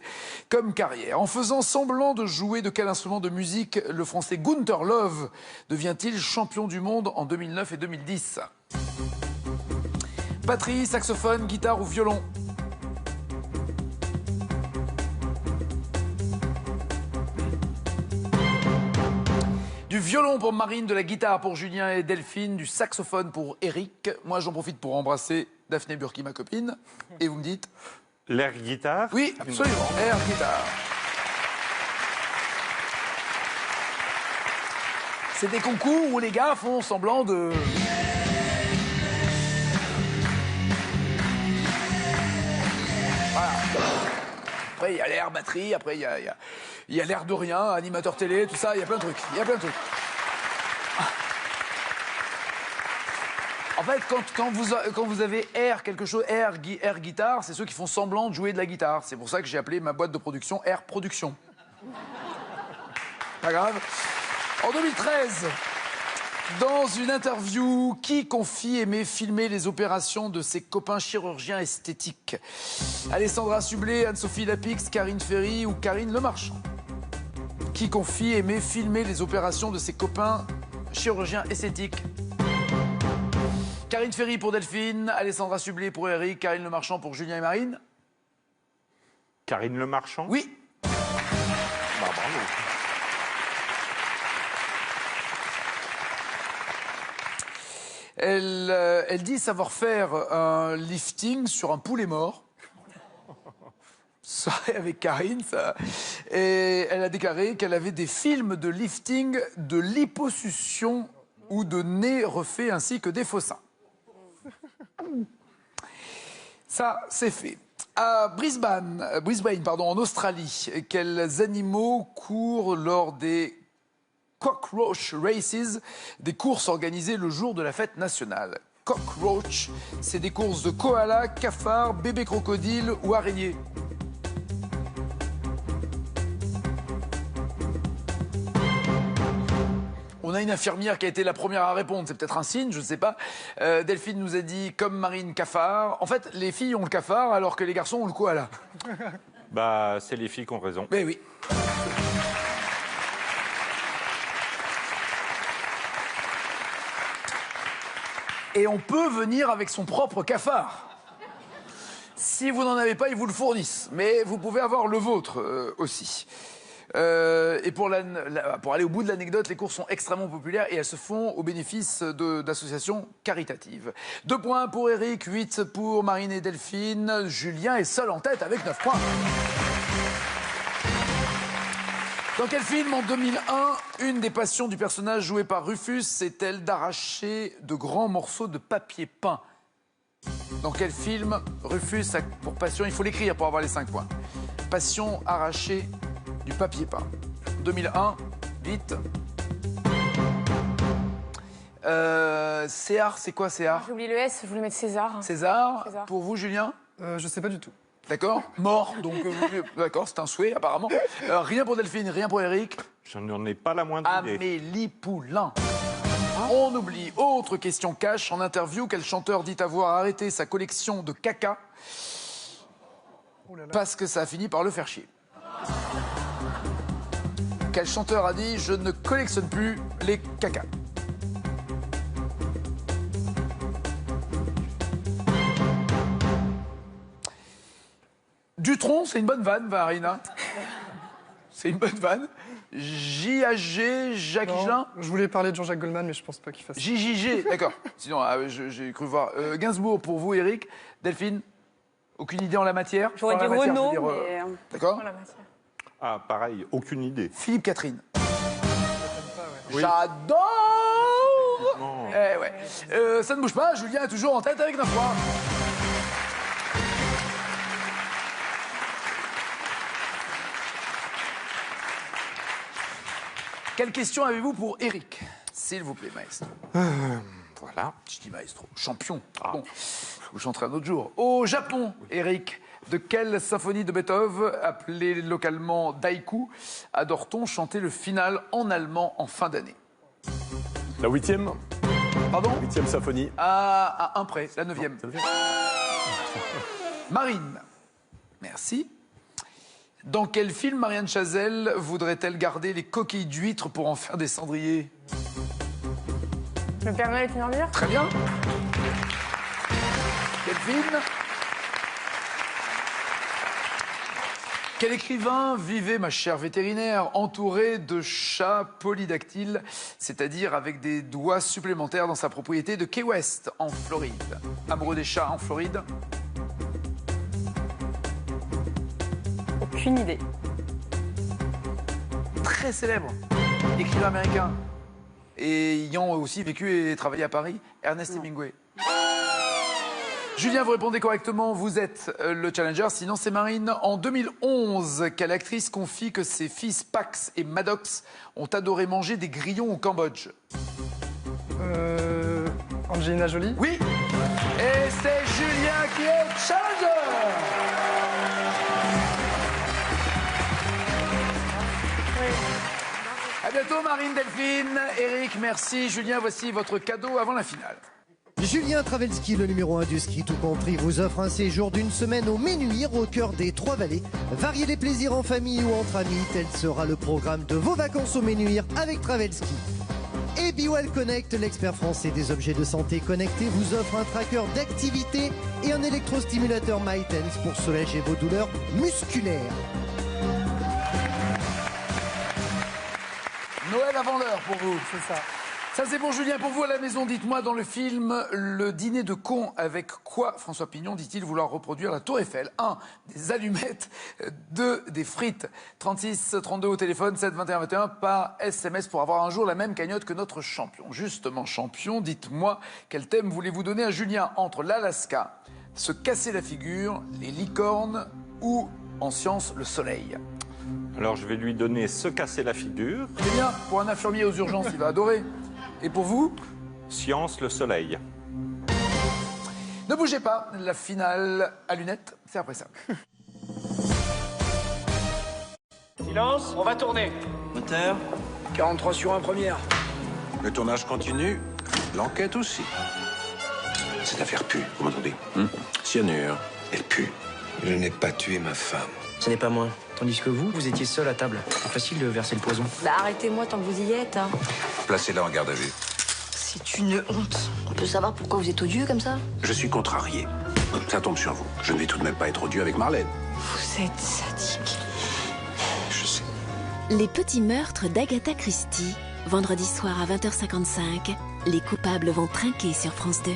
comme carrière. En faisant semblant de jouer de quel instrument de musique le français Gunther Love devient-il champion du monde en 2009 et 2010? Batterie, saxophone, guitare ou violon? Du violon pour Marine, de la guitare pour Julien et Delphine, du saxophone pour Eric. Moi, j'en profite pour embrasser Daphné Burki, ma copine. Et vous me dites? L'air guitare? Oui, absolument, air guitare. C'est des concours où les gars font semblant de... Voilà. Après, il y a l'air batterie, après, il y a l'air de rien, animateur télé, tout ça, il y a plein de trucs. Il y a plein de trucs. En fait, quand vous avez air quelque chose, air guitare, c'est ceux qui font semblant de jouer de la guitare. C'est pour ça que j'ai appelé ma boîte de production Air Production. Pas grave. En 2013, dans une interview, qui confie aimer filmer les opérations de ses copains chirurgiens esthétiques? Alessandra Sublet, Anne-Sophie Lapix, Karine Ferry ou Karine Lemarchand? Qui confie aimer filmer les opérations de ses copains chirurgiens esthétiques? Karine Ferry pour Delphine, Alessandra Sublet pour Eric, Karine Lemarchand pour Julien et Marine. Karine Lemarchand? Oui. Bah, bravo. Elle dit savoir faire un lifting sur un poulet mort. Soirée avec Karine, ça. Et elle a déclaré qu'elle avait des films de lifting, de liposuction ou de nez refait, ainsi que des faux seins. Ça, c'est fait. À Brisbane, en Australie, quels animaux courent lors des Cockroach Races, des courses organisées le jour de la fête nationale? Cockroach, c'est des courses de koala, cafards, bébés crocodiles ou araignées. On a une infirmière qui a été la première à répondre, c'est peut-être un signe, je ne sais pas. Delphine nous a dit, comme Marine, cafard. En fait, les filles ont le cafard alors que les garçons ont le koala. Bah, c'est les filles qui ont raison. Mais oui. Et on peut venir avec son propre cafard. Si vous n'en avez pas, ils vous le fournissent. Mais vous pouvez avoir le vôtre aussi. Et pour aller au bout de l'anecdote, les courses sont extrêmement populaires et elles se font au bénéfice d'associations caritatives. 2 points pour Eric, 8 pour Marine et Delphine. Julien est seul en tête avec 9 points. Dans quel film, en 2001, une des passions du personnage joué par Rufus est-elle d'arracher de grands morceaux de papier peint? Dans quel film, Rufus a pour passion, il faut l'écrire pour avoir les 5 points, passion arracher du papier peint. 2001, vite. Céar, c'est quoi Céar? J'ai oublié le S, je voulais mettre César. César. Pour vous, Julien? Je sais pas du tout. D'accord. Mort, donc d'accord, c'est un souhait apparemment. Rien pour Delphine, rien pour Eric. Je n'en ai pas la moindre idée. Amélie Poulain. On oublie. Autre question cash. En interview, quel chanteur dit avoir arrêté sa collection de caca parce que ça a fini par le faire chier? Quel chanteur a dit « Je ne collectionne plus les cacas » ? Dutronc, c'est une bonne vanne, Marina. C'est une bonne vanne. J.A.G. Jacques Higelin. Je voulais parler de Jean-Jacques Goldman, mais je pense pas qu'il fasse ça. J.J.G. D'accord. Sinon, j'ai cru voir. Gainsbourg pour vous, Eric. Delphine, aucune idée en la matière? J'aurais dit Renaud, mais... D'accord. Ah, pareil, aucune idée. Philippe Catherine. Oui. J'adore. Eh ouais. Ça ne bouge pas, Julien est toujours en tête avec 9 points. Quelle question avez-vous pour Eric? S'il vous plaît, maestro. Voilà. Je dis maestro, champion. Bon, vous chanterez un autre jour. Au Japon, Eric, de quelle symphonie de Beethoven, appelée localement Daiku, adore-t-on chanter le final en allemand en fin d'année? La 8e. Pardon? 8e symphonie. À un près, la 9e. Marine, merci. Dans quel film Marianne Chazelle voudrait-elle garder les coquilles d'huîtres pour en faire des cendriers? Le Père Noël est une ordure? Très bien. Quel film? Quel écrivain vivait, ma chère vétérinaire, entouré de chats polydactyles, c'est-à-dire avec des doigts supplémentaires dans sa propriété de Key West, en Floride? Amoureux des chats en Floride? Aucune idée. Très célèbre, écrivain américain, et ayant aussi vécu et travaillé à Paris, Ernest Hemingway. Julien, vous répondez correctement, vous êtes le challenger, sinon c'est Marine. En 2011, quelle actrice confie que ses fils Pax et Maddox ont adoré manger des grillons au Cambodge? Angelina Jolie? Oui. Et c'est Julien qui est challenger. À bientôt Marine, Delphine, Eric, merci. Julien, voici votre cadeau avant la finale. Julien Travelski, le numéro 1 du ski tout compris, vous offre un séjour d'une semaine au Ménuire, au cœur des Trois-Vallées. Variez les plaisirs en famille ou entre amis, tel sera le programme de vos vacances au Ménuire avec Travelski. Et BeWell Connect, l'expert français des objets de santé connectés, vous offre un tracker d'activité et un électrostimulateur MyTense pour soulager vos douleurs musculaires. Noël avant l'heure pour vous. C'est ça. Ça c'est pour Julien. Pour vous à la maison, dites-moi, dans le film Le dîner de cons, avec quoi François Pignon dit-il vouloir reproduire la Tour Eiffel? 1. Des allumettes. 2. Des frites. 36 32 au téléphone, 7 21 21 par SMS pour avoir un jour la même cagnotte que notre champion. Justement, champion, dites-moi, quel thème voulez-vous donner à Julien entre l'Alaska, se casser la figure, les licornes ou, en science, le soleil? Alors je vais lui donner se casser la figure. C'est bien, pour un infirmier aux urgences, il va adorer. Et pour vous? Science, le soleil. Ne bougez pas, la finale à lunettes, c'est après ça. Silence, on va tourner. Moteur 43 sur 1 première. Le tournage continue, l'enquête aussi. Cette affaire pue, vous m'entendez? Cyanure. Elle pue. Je n'ai pas tué ma femme. Ce n'est pas moi. Tandis que vous étiez seul à table. C'est facile de verser le poison. Bah arrêtez-moi tant que vous y êtes. Hein. Placez-la en garde à vue. C'est une honte. On peut savoir pourquoi vous êtes odieux comme ça? Je suis contrarié. Ça tombe sur vous. Je ne vais tout de même pas être odieux avec Marlène. Vous êtes sadique. Je sais. Les petits meurtres d'Agatha Christie. Vendredi soir à 20h55, les coupables vont trinquer sur France 2.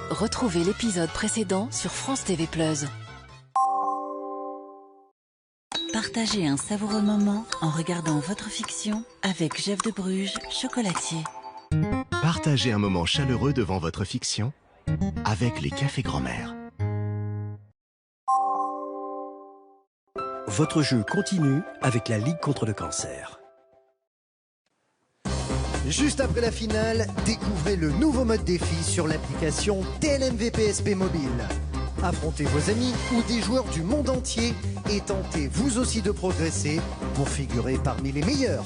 Retrouvez l'épisode précédent sur France TV+. Partagez un savoureux moment en regardant votre fiction avec Jeff de Bruges, chocolatier. Partagez un moment chaleureux devant votre fiction avec les cafés grand-mère. Votre jeu continue avec la Ligue contre le cancer. Juste après la finale, découvrez le nouveau mode défi sur l'application TNMV PSP Mobile. Affrontez vos amis ou des joueurs du monde entier et tentez vous aussi de progresser pour figurer parmi les meilleurs.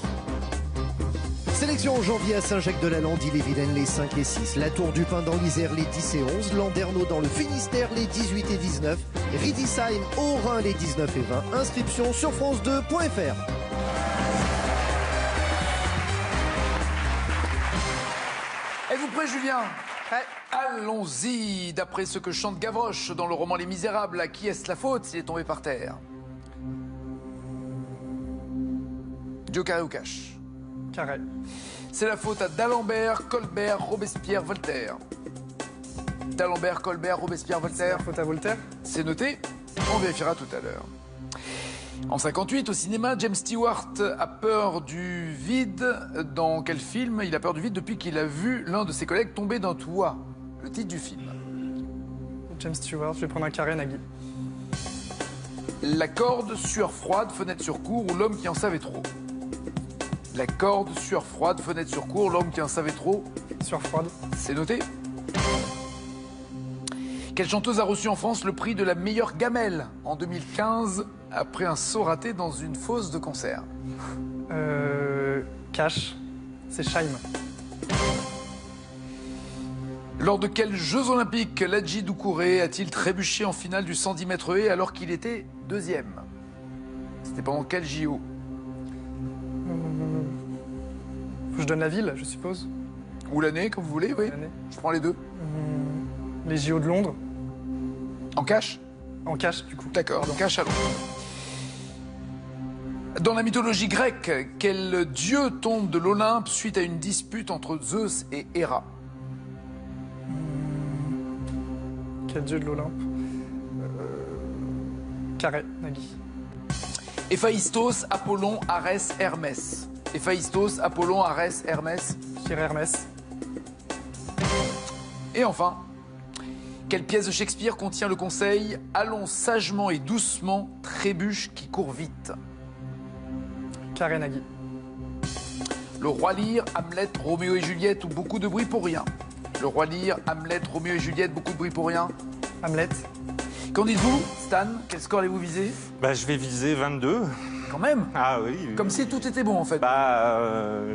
Sélection en janvier à Saint-Jacques-de-la-Lande, Ille-et-Vilaine les 5 et 6, la Tour du Pin dans l'Isère les 10 et 11, Landerneau dans le Finistère les 18 et 19, Riedisheim au Rhin les 19 et 20. Inscription sur france2.fr. Êtes-vous prêt, Julien? Allons-y. D'après ce que chante Gavroche dans le roman Les Misérables, à qui est-ce la faute s'il est tombé par terre? Joker ou cash? Carré. C'est la faute à d'Alembert, Colbert, Robespierre, Voltaire. D'Alembert, Colbert, Robespierre, Voltaire. C'est la faute à Voltaire. C'est noté. On vérifiera tout à l'heure. En 58, au cinéma, James Stewart a peur du vide. Dans quel film il a peur du vide depuis qu'il a vu l'un de ses collègues tomber d'un toit? Le titre du film. James Stewart, je vais prendre un carré, Nagui. La corde, sueur froide, fenêtre sur cour ou l'homme qui en savait trop? La corde, sueur froide, fenêtre sur cour, l'homme qui en savait trop? Sueur froide. C'est noté. Quelle chanteuse a reçu en France le prix de la meilleure gamelle en 2015 après un saut raté dans une fosse de concert? Cash. C'est Scheim. Lors de quels Jeux Olympiques Ladji Doucouré a-t-il trébuché en finale du 110 mètres haies alors qu'il était deuxième? C'était pendant quel JO? Faut que je donne la ville, je suppose. Ou l'année, comme vous voulez, oui. Je prends les deux. Les JO de Londres. En cash? En cash, du coup. D'accord, en cash à Londres. Dans la mythologie grecque, quel dieu tombe de l'Olympe suite à une dispute entre Zeus et Héra? Quel dieu de l'Olympe? Carré, Nagui. Héphaïstos, Apollon, Arès, Hermès. Héphaïstos, Apollon, Arès, Hermès. Je dirais Hermès. Et enfin, quelle pièce de Shakespeare contient le conseil « Allons sagement et doucement, trébuche qui court vite » Carré, Nagui. Le Roi Lear, Hamlet, Roméo et Juliette ou beaucoup de bruit pour rien? Le Roi Lear, Hamlet, Roméo et Juliette, beaucoup de bruit pour rien? Hamlet. Qu'en dites-vous, Stan? Quel score allez-vous viser? Bah, je vais viser 22. Quand même? Ah oui. Comme si tout était bon, en fait.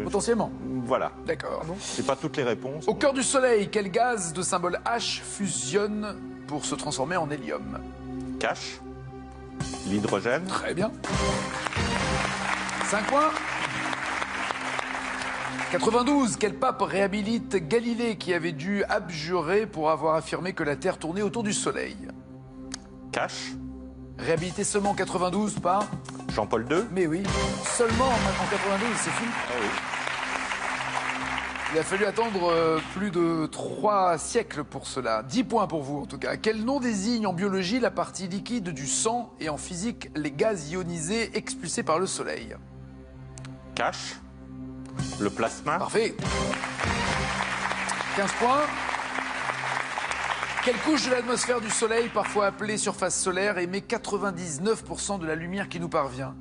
Potentiellement. Voilà. D'accord. C'est pas toutes les réponses. Au cœur du Soleil, quel gaz de symbole H fusionne pour se transformer en hélium? Cash. L'hydrogène. Très bien. 5 points. 92, quel pape réhabilite Galilée qui avait dû abjurer pour avoir affirmé que la Terre tournait autour du Soleil? Cash. Réhabilité seulement en 92 par Jean-Paul II. Mais oui, seulement en 92, c'est fou. Ah oui. Il a fallu attendre plus de 3 siècles pour cela. 10 points pour vous en tout cas. Quel nom désigne en biologie la partie liquide du sang et en physique les gaz ionisés expulsés par le soleil? Cash. Le plasma. Parfait. 15 points. Quelle couche de l'atmosphère du soleil, parfois appelée surface solaire, émet 99% de la lumière qui nous parvient?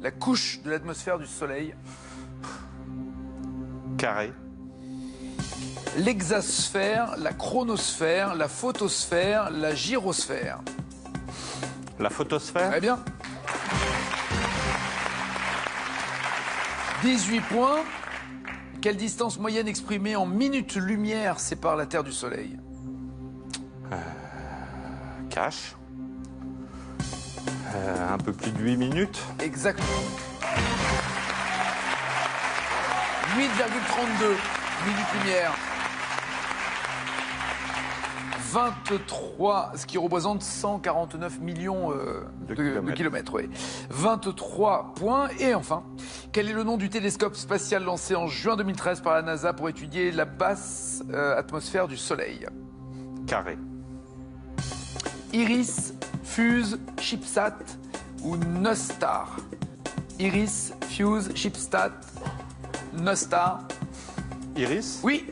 La couche de l'atmosphère du soleil. Carré. L'exasphère, la chronosphère, la photosphère, la gyrosphère. La photosphère. Très bien. 18 points. Quelle distance moyenne exprimée en minutes-lumière sépare la Terre du Soleil? Cash. Un peu plus de 8 minutes. Exactement. 8,32 minutes-lumière. 23, ce qui représente 149 millions de kilomètres. Oui. 23 points. Et enfin, quel est le nom du télescope spatial lancé en juin 2013 par la NASA pour étudier la basse atmosphère du Soleil? Carré. Iris, Fuse, ChipSat ou Nostar? Iris, Fuse, ChipSat, Nostar. Iris? Oui.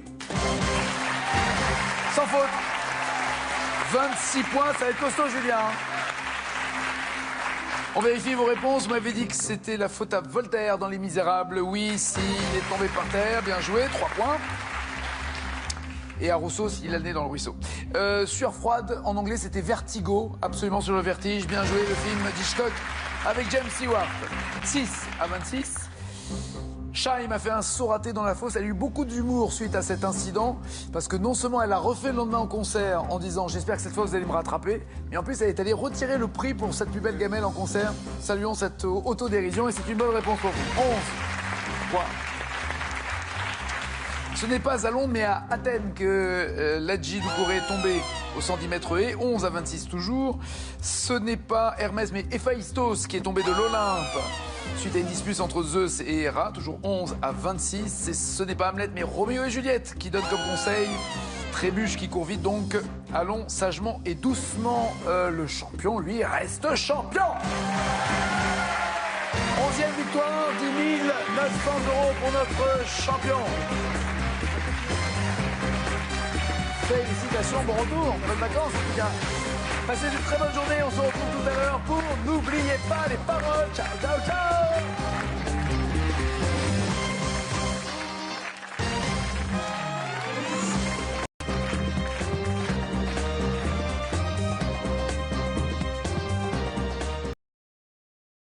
Sans faute. 26 points, ça va être costaud, Julien. On vérifie vos réponses. Vous m'avez dit que c'était la faute à Voltaire dans Les Misérables. Oui, s'il est tombé par terre, bien joué, 3 points. Et à Rousseau, s'il a le nez dans le ruisseau. Sueur froide, en anglais, c'était Vertigo, absolument sur le vertige. Bien joué, le film d'Hitchcock avec James Stewart. 6-26. Chaim a fait un saut raté dans la fosse. Elle a eu beaucoup d'humour suite à cet incident, parce que non seulement elle a refait le lendemain en concert en disant « J'espère que cette fois vous allez me rattraper », mais en plus elle est allée retirer le prix pour cette plus belle gamelle en concert. Saluons cette autodérision et c'est une bonne réponse pour vous. 11 points. Ce n'est pas à Londres, mais à Athènes que Ladji Doucouré est tombé au 110 mètres haies, 11-26 toujours. Ce n'est pas Hermès, mais Héphaïstos qui est tombé de l'Olympe suite à une dispute entre Zeus et Héra, toujours 11-26. Et ce n'est pas Hamlet, mais Roméo et Juliette qui donne comme conseil trébuche qui court vite, donc allons sagement et doucement. Le champion, lui, reste champion. 11e victoire, 10 900 € pour notre champion. Félicitations, bon retour, bonnes vacances en tout cas. Passez une très bonne journée, on se retrouve tout à l'heure pour N'oubliez pas les paroles. Ciao, ciao, ciao.